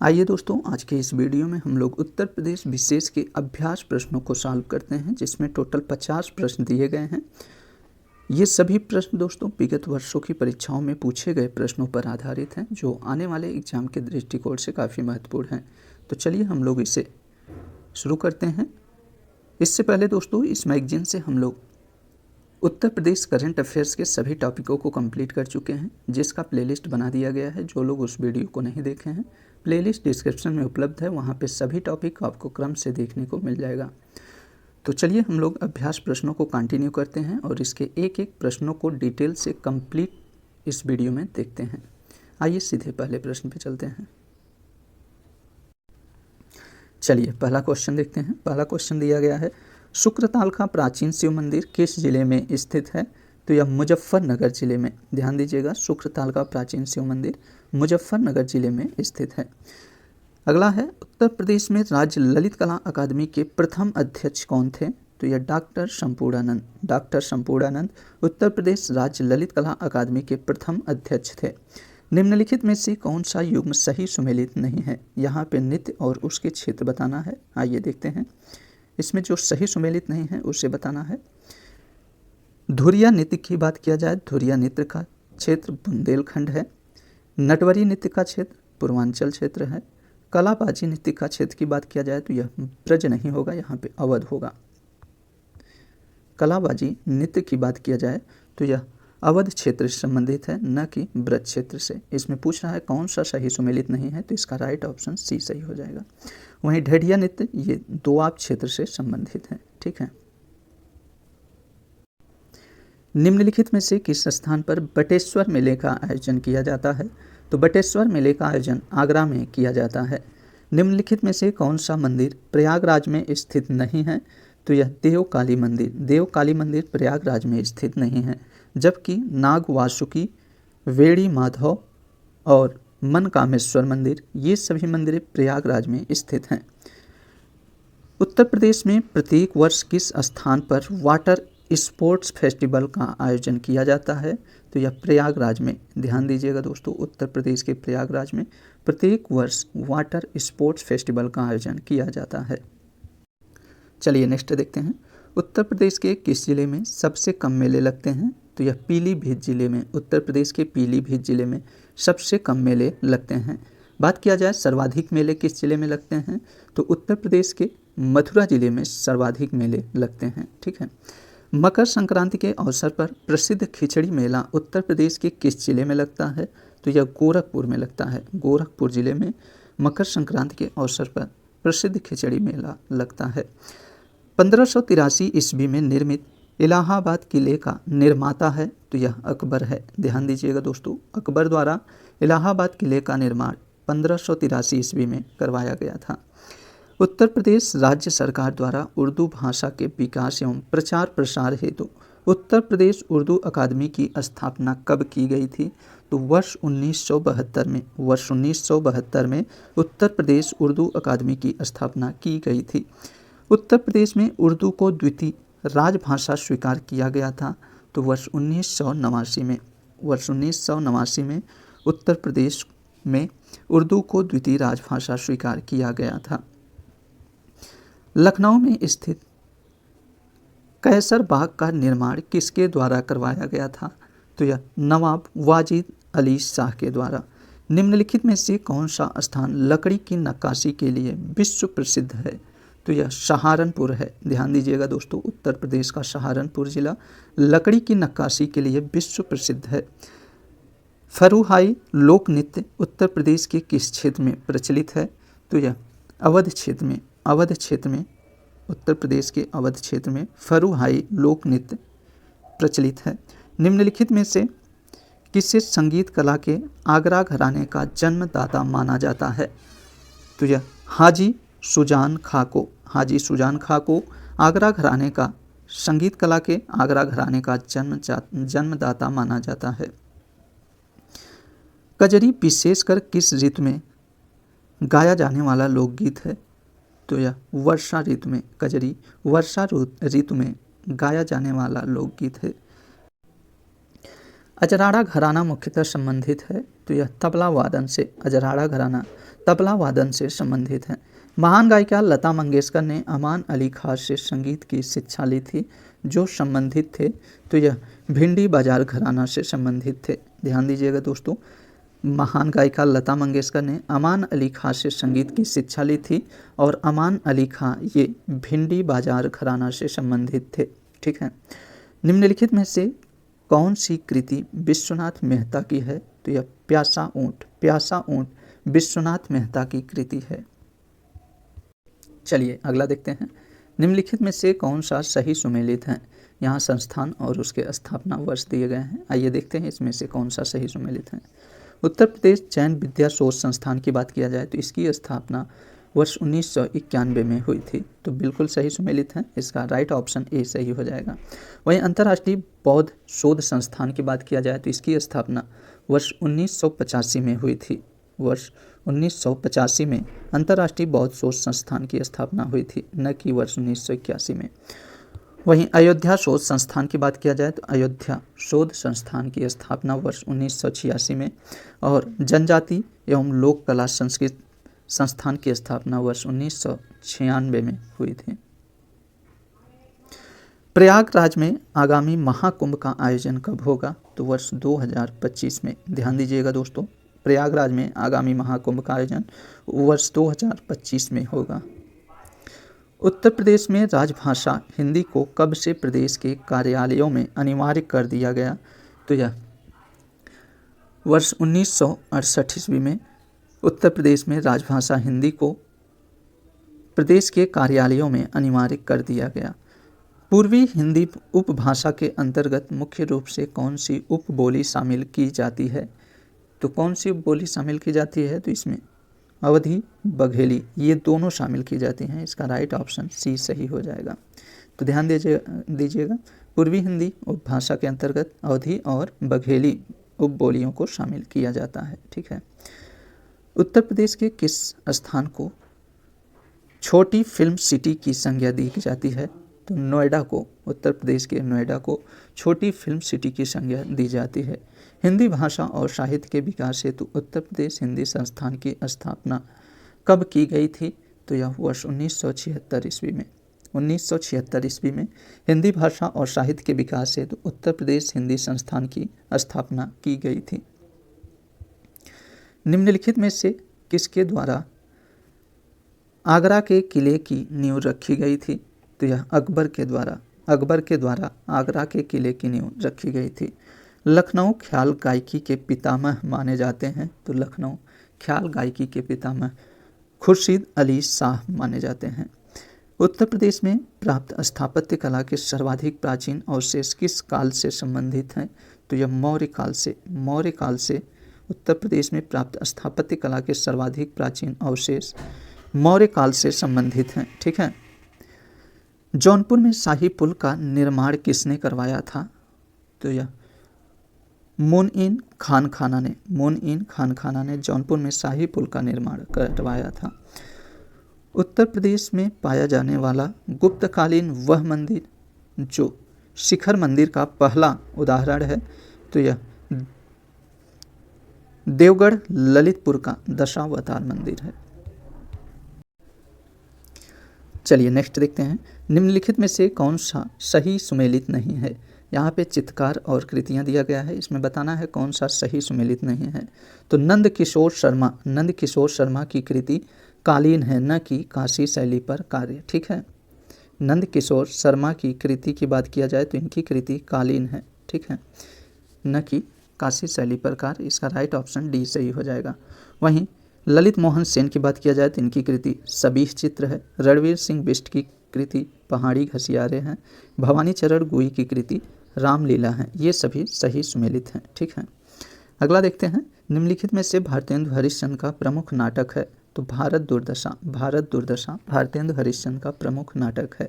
आइए दोस्तों, आज के इस वीडियो में हम लोग उत्तर प्रदेश विशेष के अभ्यास प्रश्नों को सॉल्व करते हैं, जिसमें टोटल 50 प्रश्न दिए गए हैं। ये सभी प्रश्न दोस्तों विगत वर्षों की परीक्षाओं में पूछे गए प्रश्नों पर आधारित हैं, जो आने वाले एग्जाम के दृष्टिकोण से काफ़ी महत्वपूर्ण हैं। तो चलिए हम लोग इसे शुरू करते हैं। इससे पहले दोस्तों, इस मैगजीन से हम लोग उत्तर प्रदेश करंट अफेयर्स के सभी टॉपिकों को कंप्लीट कर चुके हैं, जिसका प्लेलिस्ट बना दिया गया है। जो लोग उस वीडियो को नहीं देखे हैं, प्लेलिस्ट डिस्क्रिप्शन में उपलब्ध है, वहाँ पे सभी टॉपिक आपको क्रम से देखने को मिल जाएगा। तो चलिए हम लोग अभ्यास प्रश्नों को कंटिन्यू करते हैं और इसके एक एक प्रश्नों को डिटेल से कंप्लीट इस वीडियो में देखते हैं। आइए सीधे पहले प्रश्न पे चलते हैं। चलिए पहला क्वेश्चन देखते हैं। पहला क्वेश्चन दिया गया है, शुक्रताल का प्राचीन शिव मंदिर किस जिले में स्थित है? तो यह मुजफ्फरनगर जिले में, ध्यान दीजिएगा, शुक्रताल का प्राचीन शिव मंदिर मुजफ्फरनगर जिले में स्थित है। अगला है, उत्तर प्रदेश में राज्य ललित कला अकादमी के प्रथम अध्यक्ष कौन थे? तो यह डॉक्टर संपूर्णानंद। डॉक्टर संपूर्णानंद उत्तर प्रदेश राज्य ललित कला अकादमी के प्रथम अध्यक्ष थे। निम्नलिखित में से कौन सा युग्म सही सुमेलित नहीं है? यहाँ पे नृत्य और उसके क्षेत्र बताना है। आइए देखते हैं, इसमें जो सही सुमेलित नहीं है उसे बताना है। धुरिया नृत्य की बात किया जाए, धुरिया नृत्य का क्षेत्र बुंदेलखंड है। नटवरी नृत्य का क्षेत्र पूर्वांचल क्षेत्र है। कलाबाजी नृत्य का क्षेत्र की बात किया जाए तो यह ब्रज नहीं होगा, यहाँ पे अवध होगा। कलाबाजी नृत्य की बात किया जाए तो यह अवध क्षेत्र से संबंधित है, न कि ब्रज क्षेत्र से। इसमें पूछ रहा है कौन सा सही सुमेलित नहीं है, तो इसका राइट ऑप्शन सी सही हो जाएगा। वहीं ढेडिया नृत्य ये दोआब क्षेत्र से संबंधित है। ठीक है। निम्नलिखित में से किस स्थान पर बटेश्वर मेले का आयोजन किया जाता है? तो बटेश्वर मेले का आयोजन आगरा में किया जाता है। निम्नलिखित में से कौन सा मंदिर प्रयागराज में स्थित नहीं है? तो यह देव काली मंदिर। देव काली मंदिर प्रयागराज में स्थित नहीं है, जबकि नाग वासुकी, वेड़ी माधव और मनकामेश्वर मंदिर, ये सभी मंदिर प्रयागराज में स्थित हैं। उत्तर प्रदेश में प्रत्येक वर्ष किस स्थान पर वाटर स्पोर्ट्स फेस्टिवल का आयोजन किया जाता है? तो यह प्रयागराज में, ध्यान दीजिएगा दोस्तों, उत्तर प्रदेश के प्रयागराज में प्रत्येक वर्ष वाटर स्पोर्ट्स फेस्टिवल का आयोजन किया जाता है। चलिए नेक्स्ट देखते हैं, उत्तर प्रदेश के किस जिले में सबसे कम मेले लगते हैं? तो यह पीलीभीत जिले में, उत्तर प्रदेश के पीलीभीत जिले में सबसे कम मेले लगते हैं। बात किया जाए सर्वाधिक मेले किस जिले में लगते हैं? तो उत्तर प्रदेश के मथुरा जिले में सर्वाधिक मेले लगते हैं। ठीक है। मकर संक्रांति के अवसर पर प्रसिद्ध खिचड़ी मेला उत्तर प्रदेश के किस जिले में लगता है? तो यह गोरखपुर में लगता है। गोरखपुर जिले में मकर संक्रांति के अवसर पर प्रसिद्ध खिचड़ी मेला लगता है। 1583 ईस्वी में निर्मित इलाहाबाद किले का निर्माता है? तो यह अकबर है। ध्यान दीजिएगा दोस्तों, अकबर द्वारा इलाहाबाद किले का निर्माण 1583 ईस्वी में करवाया गया था। उत्तर प्रदेश राज्य सरकार द्वारा उर्दू भाषा के विकास एवं प्रचार प्रसार हेतु उत्तर प्रदेश उर्दू अकादमी की स्थापना कब की गई थी? तो वर्ष 1972 में, वर्ष 1972 में उत्तर प्रदेश उर्दू अकादमी की स्थापना की गई थी। उत्तर प्रदेश में उर्दू को द्वितीय राजभाषा स्वीकार किया गया था तो वर्ष 1989 में, वर्ष 1989 में उत्तर प्रदेश में उर्दू को द्वितीय राजभाषा स्वीकार किया गया था। लखनऊ में स्थित कैसर बाग का निर्माण किसके द्वारा करवाया गया था? तो यह नवाब वाजिद अली शाह के द्वारा। निम्नलिखित में से कौन सा स्थान लकड़ी की नक्काशी के लिए विश्व प्रसिद्ध है? तो यह सहारनपुर है। ध्यान दीजिएगा दोस्तों, उत्तर प्रदेश का सहारनपुर जिला लकड़ी की नक्काशी के लिए विश्व प्रसिद्ध है। फरुहाई लोक नृत्य उत्तर प्रदेश के किस क्षेत्र में प्रचलित है? तो यह अवध क्षेत्र में, अवध क्षेत्र में, उत्तर प्रदेश के अवध क्षेत्र में फरुहाई लोक नृत्य प्रचलित है। निम्नलिखित में से किसे संगीत कला के आगरा घराने का जन्मदाता माना जाता है? तो यह हाजी सुजान खां को, हाजी सुजान खां को आगरा घराने का, संगीत कला के आगरा घराने का जन्मदाता माना जाता है। कजरी विशेषकर किस ऋतु में गाया जाने वाला लोकगीत है? तो यह वर्षा ऋतु में, कजरी वर्षा ऋतु में गाया जाने वाला लोकगीत है। अजराड़ा घराना मुख्यतः संबंधित है तो यह तबला वादन से। अजराड़ा घराना तबला वादन से संबंधित हैं। महान गायिका लता मंगेशकर ने अमान अली खान से संगीत की शिक्षा ली थी, जो संबंधित थे, तो यह भिंडी बाजार घराना से संबंधित थे। ध्यान दीजिएगा दोस्तों, महान गायिका लता मंगेशकर ने अमान अली खां से संगीत की शिक्षा ली थी और अमान अली खां ये भिंडी बाजार घराना से संबंधित थे। ठीक है। निम्नलिखित में से कौन सी कृति विश्वनाथ मेहता की है? तो यह प्यासा ऊँट, प्यासा ऊँट विश्वनाथ मेहता की कृति है। चलिए अगला देखते हैं। निम्नलिखित में से कौन सा सही सुमेलित है? यहाँ संस्थान और उसके स्थापना वर्ष दिए गए हैं। आइए देखते हैं इसमें से कौन सा सही सुमेलित है। उत्तर प्रदेश जैन विद्या शोध संस्थान की बात किया जाए तो इसकी स्थापना वर्ष 1991 में हुई थी, तो बिल्कुल सही सुमेलित है। इसका राइट ऑप्शन ए सही हो जाएगा। वहीं अंतर्राष्ट्रीय बौद्ध शोध संस्थान की बात किया जाए तो इसकी स्थापना वर्ष 1985 में हुई थी। वर्ष 1985 में अंतर्राष्ट्रीय बौद्ध शोध संस्थान की स्थापना हुई थी, न कि वर्ष 1981 में। वहीं अयोध्या शोध संस्थान की बात किया जाए तो अयोध्या शोध संस्थान की स्थापना वर्ष 1986 में और जनजाति एवं लोक कला संस्कृत संस्थान की स्थापना वर्ष 1996 में हुई थी। प्रयागराज में आगामी महाकुंभ का आयोजन कब होगा? तो वर्ष 2025 में। ध्यान दीजिएगा दोस्तों, प्रयागराज में आगामी महाकुंभ का आयोजन वर्ष 2025 में होगा। उत्तर प्रदेश में राजभाषा हिंदी को कब से प्रदेश के कार्यालयों में अनिवार्य कर दिया गया? तो यह वर्ष 1968 ईस्वी में उत्तर प्रदेश में राजभाषा हिंदी को प्रदेश के कार्यालयों में अनिवार्य कर दिया गया। पूर्वी हिंदी उपभाषा के अंतर्गत मुख्य रूप से कौन सी उपबोली शामिल की जाती है? तो कौन सी उपबोली शामिल की जाती है? तो इसमें अवधी, बघेली ये दोनों शामिल की जाती हैं। इसका राइट ऑप्शन सी सही हो जाएगा। तो ध्यान दीजिएगा, पूर्वी हिंदी उपभाषा के अंतर्गत अवधी और बघेली उपबोलियों को शामिल किया जाता है। ठीक है। उत्तर प्रदेश के किस स्थान को छोटी फिल्म सिटी की संज्ञा दी जाती है? तो नोएडा को, उत्तर प्रदेश के नोएडा को छोटी फिल्म सिटी की संज्ञा दी जाती है। हिंदी भाषा और साहित्य के विकास हेतु उत्तर प्रदेश हिंदी संस्थान की स्थापना कब की गई थी? तो यह वर्ष 1976 ईस्वी में। 1976 ईस्वी में हिंदी भाषा और साहित्य के विकास हेतु उत्तर प्रदेश हिंदी संस्थान की स्थापना की गई थी। निम्नलिखित में से किसके द्वारा आगरा के किले की नींव रखी गई थी? तो यह अकबर के द्वारा आगरा के किले की नींव रखी गई थी। लखनऊ ख्याल गायकी के पितामह माने जाते हैं, तो लखनऊ ख्याल गायकी के पितामह खुर्शीद अली शाह माने जाते हैं। उत्तर प्रदेश में प्राप्त स्थापत्य कला के सर्वाधिक प्राचीन अवशेष किस काल से संबंधित हैं? तो यह मौर्य काल से उत्तर प्रदेश में प्राप्त स्थापत्य कला के सर्वाधिक प्राचीन अवशेष मौर्य काल से संबंधित हैं। ठीक है। जौनपुर में शाही पुल का निर्माण किसने करवाया था? तो यह मोइन खान खाना ने जौनपुर में शाही पुल का निर्माण करवाया था। उत्तर प्रदेश में पाया जाने वाला गुप्तकालीन वह मंदिर जो शिखर मंदिर का पहला उदाहरण है, तो यह देवगढ़ ललितपुर का दशावतार मंदिर है। चलिए नेक्स्ट देखते हैं। निम्नलिखित में से कौन सा सही सुमेलित नहीं है? यहाँ पे चित्रकार और कृतियाँ दिया गया है, इसमें बताना है कौन सा सही सुमेलित नहीं है। तो नंद किशोर शर्मा की कृति कालीन है, न कि काशी शैली पर कार्य। ठीक है। नंद किशोर शर्मा की कृति की बात किया जाए तो इनकी कृति कालीन है। ठीक है, न कि काशी शैली पर कार्य। इसका राइट ऑप्शन डी सही हो जाएगा। वहीं ललित मोहन सेन की बात किया जाए तो इनकी कृति सबीह चित्र है। रणवीर सिंह बिष्ट की कृति पहाड़ी घसियारे हैं। भवानी चरण गुई की कृति रामलीला है। ये सभी सही सुमेलित हैं। ठीक है। अगला देखते हैं। निम्नलिखित में से भारतेंदु हरिश्चंद्र का प्रमुख नाटक है? तो भारत दुर्दशा भारतेंदु हरिश्चंद्र का प्रमुख नाटक है।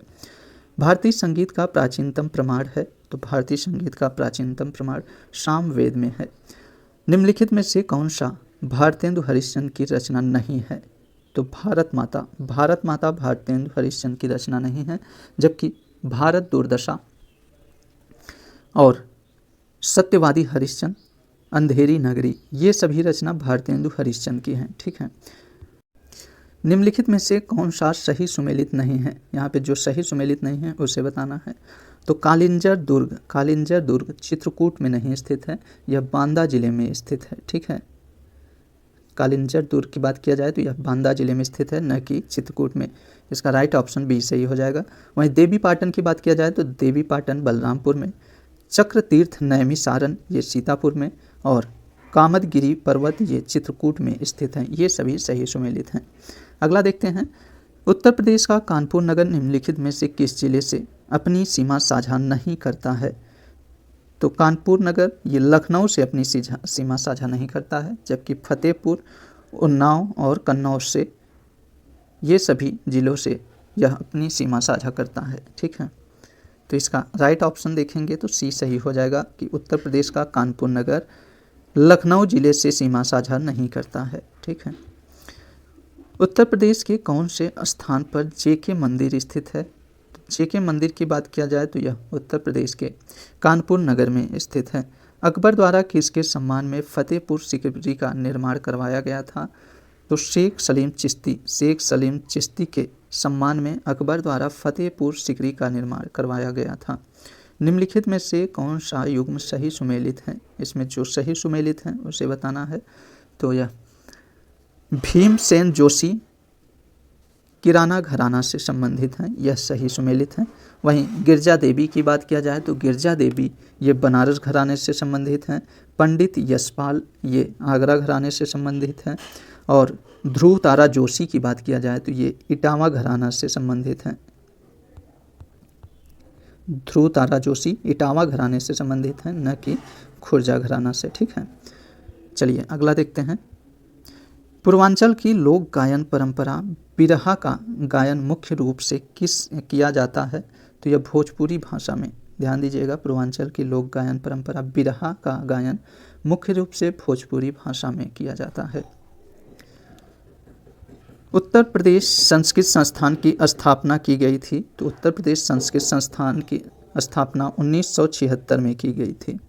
भारतीय संगीत का प्राचीनतम प्रमाण है? तो भारतीय संगीत का प्राचीनतम प्रमाण सामवेद में है। निम्नलिखित में से कौन सा भारतेंदु हरिश्चंद्र की रचना नहीं है? तो भारत माता भारतेंदु हरिश्चंद्र की रचना नहीं है, जबकि भारत दुर्दशा और सत्यवादी हरिश्चंद्र, अंधेरी नगरी ये सभी रचना भारतेंदु हरिश्चंद्र की हैं। ठीक है। निम्नलिखित में से कौन सा सही सुमेलित नहीं है? यहाँ पे जो सही सुमेलित नहीं है उसे बताना है। तो कालिंजर दुर्ग चित्रकूट में नहीं स्थित है, यह बांदा जिले में स्थित है। ठीक है, कालिंजर दुर्ग की बात किया जाए तो यह बांदा जिले में स्थित है, न कि चित्रकूट में। इसका राइट ऑप्शन बी सही हो जाएगा। वहीं देवी पाटन की बात किया जाए तो देवी पाटन बलरामपुर में, चक्र तीर्थ नैमिसारण ये सीतापुर में, और कामदगिरी पर्वत ये चित्रकूट में स्थित हैं। ये सभी सही सुमेलित हैं। अगला देखते हैं, उत्तर प्रदेश का कानपुर नगर निम्नलिखित में से किस जिले से अपनी सीमा साझा नहीं करता है? तो कानपुर नगर ये लखनऊ से अपनी सीमा साझा नहीं करता है, जबकि फतेहपुर, उन्नाव और कन्नौज से, ये सभी जिलों से यह अपनी सीमा साझा करता है। ठीक है, तो इसका राइट ऑप्शन देखेंगे तो सी सही हो जाएगा कि उत्तर प्रदेश का कानपुर नगर लखनऊ जिले से सीमा साझा नहीं करता है। ठीक है, उत्तर प्रदेश के कौन से स्थान पर जेके मंदिर स्थित है? जेके मंदिर की बात किया जाए तो यह उत्तर प्रदेश के कानपुर नगर में स्थित है। अकबर द्वारा किसके सम्मान में फतेहपुर सिकरी का निर्माण करवाया गया था? तो शेख सलीम चिश्ती के सम्मान में अकबर द्वारा फतेहपुर सिकरी का निर्माण करवाया गया था। निम्नलिखित में से कौन सा युग्म सही सुमेलित है? इसमें जो सही सुमेलित है उसे बताना है। तो यह भीमसेन जोशी किराना घराना से संबंधित हैं, यह सही सुमेलित हैं। वहीं गिरजा देवी की बात किया जाए तो गिरजा देवी ये बनारस घराने से संबंधित हैं। पंडित यशपाल ये आगरा घराने से संबंधित हैं। और ध्रुव तारा जोशी की बात किया जाए तो ये इटावा घराना से संबंधित हैं। ध्रुव तारा जोशी इटावा घराने से संबंधित हैं, न कि खुर्जा घराना से। ठीक है, चलिए अगला देखते हैं। पूर्वांचल की लोक गायन परंपरा बिरहा का गायन मुख्य रूप से किया जाता है? तो यह भोजपुरी भाषा में। ध्यान दीजिएगा, पूर्वांचल की लोक गायन परंपरा बिरहा का गायन मुख्य रूप से भोजपुरी भाषा में किया जाता है। उत्तर प्रदेश संस्कृत संस्थान की स्थापना की गई थी? तो उत्तर प्रदेश संस्कृत संस्थान की स्थापना 1976 में की गई थी।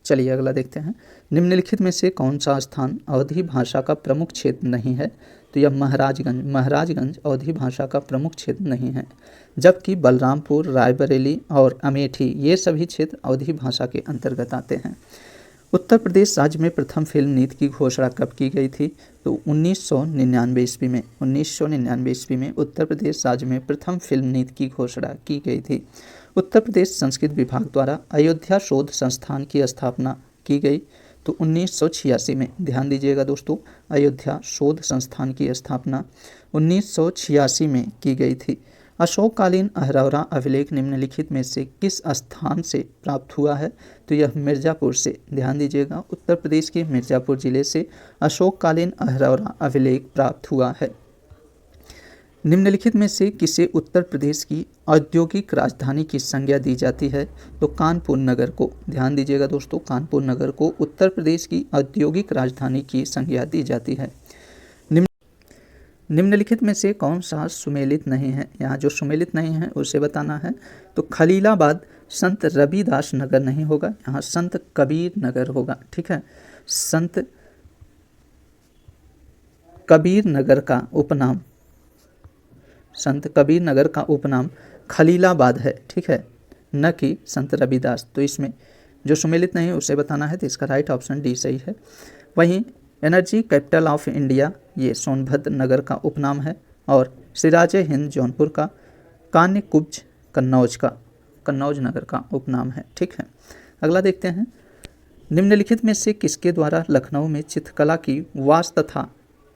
चलिए अगला देखते हैं। निम्नलिखित में से कौन सा स्थान अवधी भाषा का प्रमुख क्षेत्र नहीं है? तो यह महाराजगंज अवधी भाषा का प्रमुख क्षेत्र नहीं है, जबकि बलरामपुर, रायबरेली और अमेठी ये सभी क्षेत्र अवधी भाषा के अंतर्गत आते हैं। उत्तर प्रदेश राज्य में प्रथम फिल्म नीति की घोषणा कब की गई थी? तो 1999 ईस्वी में। 1999 ईस्वी में उत्तर प्रदेश राज्य में प्रथम फिल्म नीति की घोषणा की गई थी। उत्तर प्रदेश संस्कृत विभाग द्वारा अयोध्या शोध संस्थान की स्थापना की गई तो 1986 में। ध्यान दीजिएगा दोस्तों, अयोध्या शोध संस्थान की स्थापना 1986 में की गई थी। अशोककालीन अहरौरा अभिलेख निम्नलिखित में से किस स्थान से प्राप्त हुआ है? तो यह मिर्ज़ापुर से। ध्यान दीजिएगा, उत्तर प्रदेश के मिर्ज़ापुर जिले से अशोककालीन अहरौरा अभिलेख प्राप्त हुआ है। निम्नलिखित में से किसे उत्तर प्रदेश की औद्योगिक राजधानी की संज्ञा दी जाती है? तो कानपुर नगर को। ध्यान दीजिएगा दोस्तों, कानपुर नगर को उत्तर प्रदेश की औद्योगिक राजधानी की संज्ञा दी जाती है। निम्नलिखित में से कौन सा सुमेलित नहीं है? यहाँ जो सुमेलित नहीं है उसे बताना है। तो खलीलाबाद संत रविदास नगर नहीं होगा, यहाँ संत कबीर नगर होगा। ठीक है, संत कबीर नगर का उपनाम खलीलाबाद है। ठीक है, न कि संत रविदास। तो इसमें जो सुमेलित नहीं है उसे बताना है, तो इसका राइट ऑप्शन डी सही है। वहीं एनर्जी कैपिटल ऑफ इंडिया ये सोनभद्र नगर का उपनाम है, और सिराज हिंद जौनपुर का, कान्य कुब्ज कन्नौज नगर का उपनाम है। ठीक है, अगला देखते हैं। निम्नलिखित में से किसके द्वारा लखनऊ में चित्रकला की वास तथा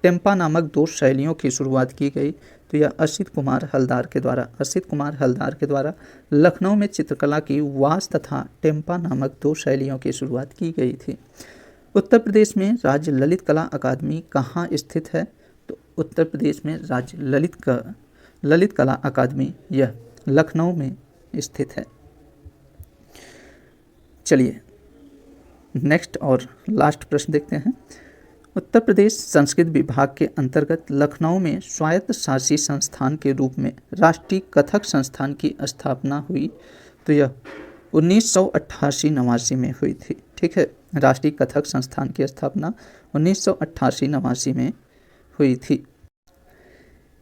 टेम्पा नामक दो शैलियों की शुरुआत की गई? तो यह असित कुमार हलदार के द्वारा लखनऊ में चित्रकला की वास तथा टेम्पा नामक दो शैलियों की शुरुआत की गई थी। उत्तर प्रदेश में राज्य ललित कला अकादमी कहाँ स्थित है? तो उत्तर प्रदेश में राज्य ललित कला अकादमी यह लखनऊ में स्थित है। चलिए नेक्स्ट और लास्ट प्रश्न देखते हैं। उत्तर प्रदेश संस्कृत विभाग के अंतर्गत लखनऊ में स्वायत्त शासी संस्थान के रूप में राष्ट्रीय कथक संस्थान की स्थापना हुई? तो यह 1988-89 में हुई थी। ठीक है, राष्ट्रीय कथक संस्थान की स्थापना 1988-89 में हुई थी।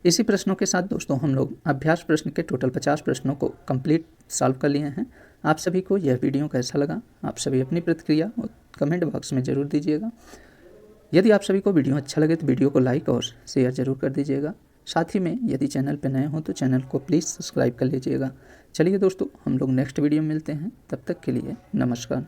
इसी प्रश्नों के साथ दोस्तों हम लोग अभ्यास प्रश्न के टोटल 50 प्रश्नों को कंप्लीट सॉल्व कर लिए हैं। आप सभी को यह वीडियो कैसा लगा, आप सभी अपनी प्रतिक्रिया कमेंट बॉक्स में ज़रूर दीजिएगा। यदि आप सभी को वीडियो अच्छा लगे तो वीडियो को लाइक और शेयर ज़रूर कर दीजिएगा। साथ ही में यदि चैनल पर नए हो तो चैनल को प्लीज़ सब्सक्राइब कर लीजिएगा। चलिए दोस्तों, हम लोग नेक्स्ट वीडियो में मिलते हैं, तब तक के लिए नमस्कार।